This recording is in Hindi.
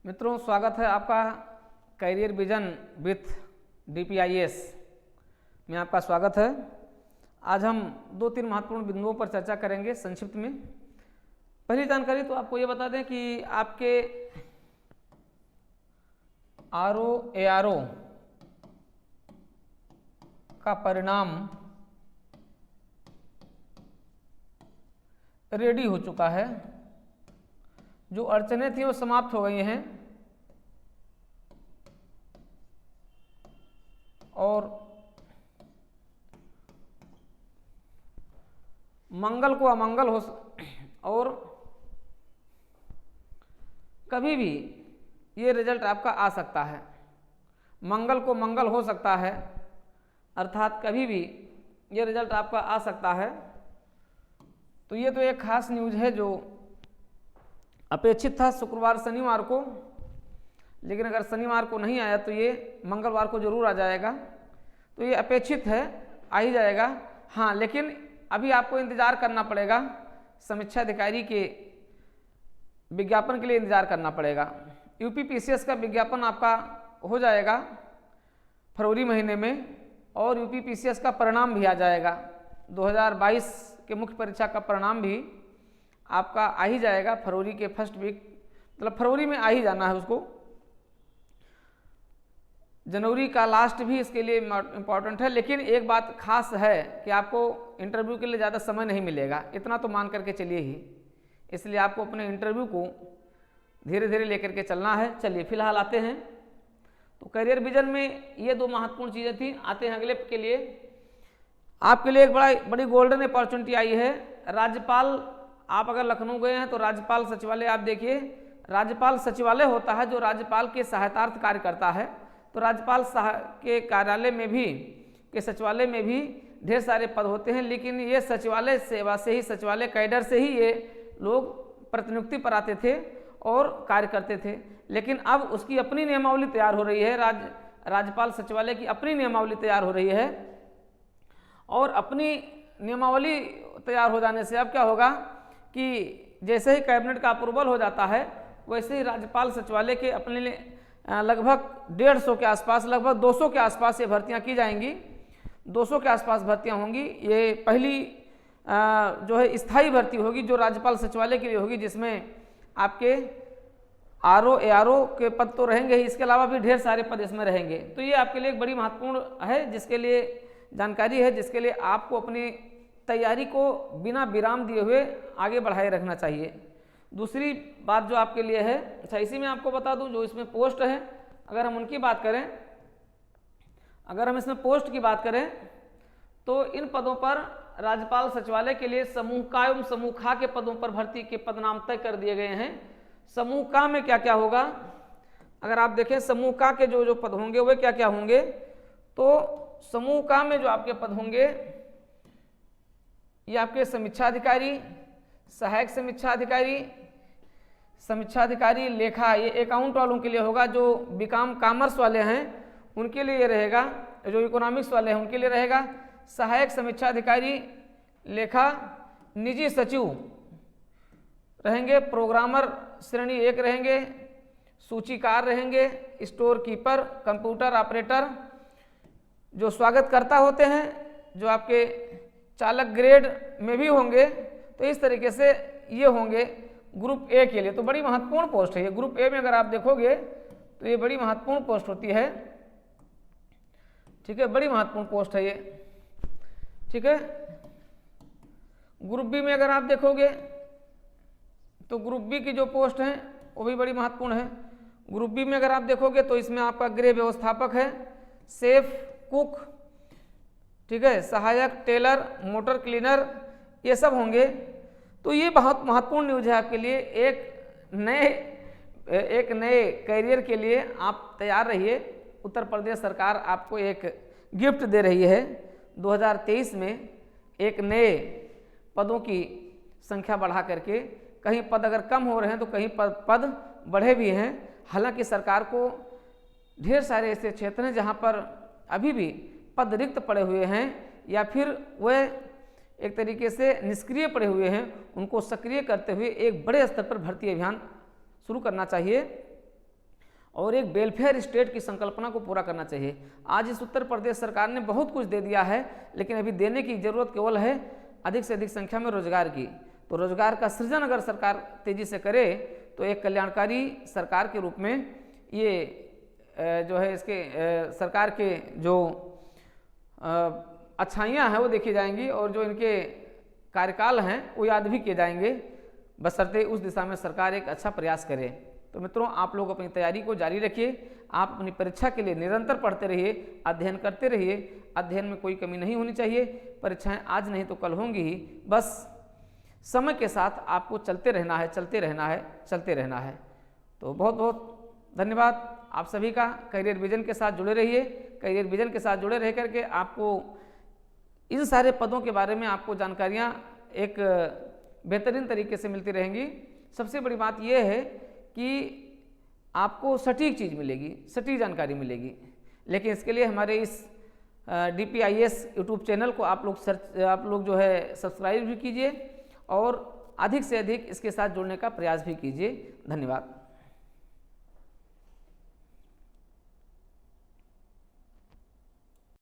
मित्रों, स्वागत है आपका करियर विजन विथ DPIS में आपका स्वागत है। आज हम 2-3 महत्वपूर्ण बिंदुओं पर चर्चा करेंगे संक्षिप्त में। पहली जानकारी तो आपको ये बता दें कि आपके RO ARO का परिणाम रेडी हो चुका है। जो अड़चनें थी वो समाप्त हो गई हैं और मंगल को अमंगल हो और कभी भी ये रिजल्ट आपका आ सकता है। मंगल को मंगल हो सकता है, अर्थात कभी भी ये रिजल्ट आपका आ सकता है। तो ये तो एक खास न्यूज है जो अपेक्षित था शुक्रवार शनिवार को, लेकिन अगर शनिवार को नहीं आया तो ये मंगलवार को जरूर आ जाएगा। तो ये अपेक्षित है, आ ही जाएगा। हाँ, लेकिन अभी आपको इंतज़ार करना पड़ेगा, समीक्षा अधिकारी के विज्ञापन के लिए इंतज़ार करना पड़ेगा। UPPCS का विज्ञापन आपका हो जाएगा फरवरी महीने में और UPPCS का परिणाम भी आ जाएगा। 2022 के मुख्य परीक्षा का परिणाम भी आपका आ ही जाएगा फरवरी के फर्स्ट वीक, मतलब फरवरी में आ ही जाना है उसको। जनवरी का लास्ट भी इसके लिए इम्पॉर्टेंट है, लेकिन एक बात खास है कि आपको इंटरव्यू के लिए ज़्यादा समय नहीं मिलेगा, इतना तो मान करके चलिए ही। इसलिए आपको अपने इंटरव्यू को धीरे धीरे लेकर के चलना है। चलिए फिलहाल आते हैं तो करियर विजन में ये 2 महत्वपूर्ण चीज़ें थी। आते हैं अगले के लिए। आपके लिए एक बड़ी गोल्डन अपॉर्चुनिटी आई है। राज्यपाल, आप अगर लखनऊ गए हैं तो राज्यपाल सचिवालय आप देखिए। राज्यपाल सचिवालय होता है जो राज्यपाल के सहायतार्थ कार्य करता है। तो राज्यपाल के कार्यालय में भी, के सचिवालय में भी ढेर सारे पद होते हैं, लेकिन ये सचिवालय सेवा से ही, सचिवालय कैडर से ही ये लोग प्रतिनियुक्ति पर आते थे और कार्य करते थे। लेकिन अब उसकी अपनी नियमावली तैयार हो रही है। राज्यपाल सचिवालय की अपनी नियमावली तैयार हो रही है और अपनी नियमावली तैयार हो जाने से अब क्या होगा कि जैसे ही कैबिनेट का अप्रूवल हो जाता है, वैसे ही राज्यपाल सचिवालय के अपने लिए लगभग 150 के आसपास, लगभग 200 के आसपास ये भर्तियां की जाएंगी। 200 के आसपास भर्तियां होंगी। ये पहली जो है स्थायी भर्ती होगी जो राज्यपाल सचिवालय के लिए होगी, जिसमें आपके RO ARO के पद तो रहेंगे ही, इसके अलावा भी ढेर सारे पद इसमें रहेंगे। तो ये आपके लिए एक बड़ी महत्वपूर्ण है, जिसके लिए जानकारी है, जिसके लिए आपको अपनी तैयारी को बिना विराम दिए हुए आगे बढ़ाए रखना चाहिए। दूसरी बात जो आपके लिए है, अच्छा इसी में आपको बता दूं जो इसमें पोस्ट है, अगर हम उनकी बात करें, अगर हम इसमें पोस्ट की बात करें तो इन पदों पर राज्यपाल सचिवालय के लिए समूह का एवं समूह खा के पदों पर भर्ती के पदनाम तय कर दिए गए हैं। समूह का में क्या क्या होगा, अगर आप देखें समूह का के जो पद होंगे वे क्या क्या होंगे, तो समूह का में जो आपके पद होंगे ये आपके समीक्षा अधिकारी, सहायक समीक्षा अधिकारी, समीक्षा अधिकारी लेखा, ये अकाउंट वालों के लिए होगा। जो बीकॉम कॉमर्स वाले हैं उनके लिए ये रहेगा, जो इकोनॉमिक्स वाले हैं उनके लिए रहेगा। सहायक समीक्षा अधिकारी लेखा, निजी सचिव रहेंगे, प्रोग्रामर श्रेणी 1 रहेंगे, सूचीकार रहेंगे, स्टोर कीपर, कंप्यूटर ऑपरेटर, जो स्वागतकर्ता होते हैं, जो आपके चालक ग्रेड में भी होंगे। तो इस तरीके से ये होंगे ग्रुप A के लिए। तो बड़ी महत्वपूर्ण पोस्ट है ये। ग्रुप A में अगर आप देखोगे तो ये बड़ी महत्वपूर्ण पोस्ट होती है, ठीक है, बड़ी महत्वपूर्ण पोस्ट है ये, ठीक है। ग्रुप B में अगर आप देखोगे तो ग्रुप B की जो पोस्ट है वो भी बड़ी महत्वपूर्ण है। ग्रुप B में अगर आप देखोगे तो इसमें आपका गृह व्यवस्थापक है, सेफ कुक, ठीक है, सहायक टेलर, मोटर क्लीनर, ये सब होंगे। तो ये बहुत महत्वपूर्ण न्यूज है आपके लिए। एक नए करियर के लिए आप तैयार रहिए। उत्तर प्रदेश सरकार आपको एक गिफ्ट दे रही है। 2023 में एक नए पदों की संख्या बढ़ा करके, कहीं पद अगर कम हो रहे हैं तो कहीं पद बढ़े भी हैं। हालांकि सरकार को ढेर सारे ऐसे क्षेत्र हैं जहां पर अभी भी पद रिक्त पड़े हुए हैं या फिर वह एक तरीके से निष्क्रिय पड़े हुए हैं, उनको सक्रिय करते हुए एक बड़े स्तर पर भर्ती अभियान शुरू करना चाहिए। और एक वेलफेयर स्टेट की संकल्पना को पूरा करना चाहिए। आज इस उत्तर प्रदेश सरकार ने बहुत कुछ दे दिया है, लेकिन अभी देने की ज़रूरत केवल है अधिक से अधिक संख्या में रोजगार की। तो रोजगार का सृजन अगर सरकार तेज़ी से करे तो एक कल्याणकारी सरकार के रूप में ये जो है इसके सरकार के जो अच्छाइयाँ हैं वो देखी जाएंगी और जो इनके कार्यकाल हैं वो याद भी किए जाएंगे, बशर्ते उस दिशा में सरकार एक अच्छा प्रयास करे। तो मित्रों, आप लोग अपनी तैयारी को जारी रखिए, आप अपनी परीक्षा के लिए निरंतर पढ़ते रहिए, अध्ययन करते रहिए। अध्ययन में कोई कमी नहीं होनी चाहिए। परीक्षाएं आज नहीं तो कल होंगी ही, बस समय के साथ आपको चलते रहना है, चलते रहना है, चलते रहना है। तो बहुत बहुत धन्यवाद आप सभी का। करियर विजन के साथ जुड़े रहिए। करियर विजन के साथ जुड़े रह करके आपको इन सारे पदों के बारे में आपको जानकारियाँ एक बेहतरीन तरीके से मिलती रहेंगी। सबसे बड़ी बात यह है कि आपको सटीक चीज़ मिलेगी, सटीक जानकारी मिलेगी। लेकिन इसके लिए हमारे इस DPIS यूट्यूब चैनल को आप लोग जो है सब्सक्राइब भी कीजिए और अधिक से अधिक इसके साथ जुड़ने का प्रयास भी कीजिए। धन्यवाद।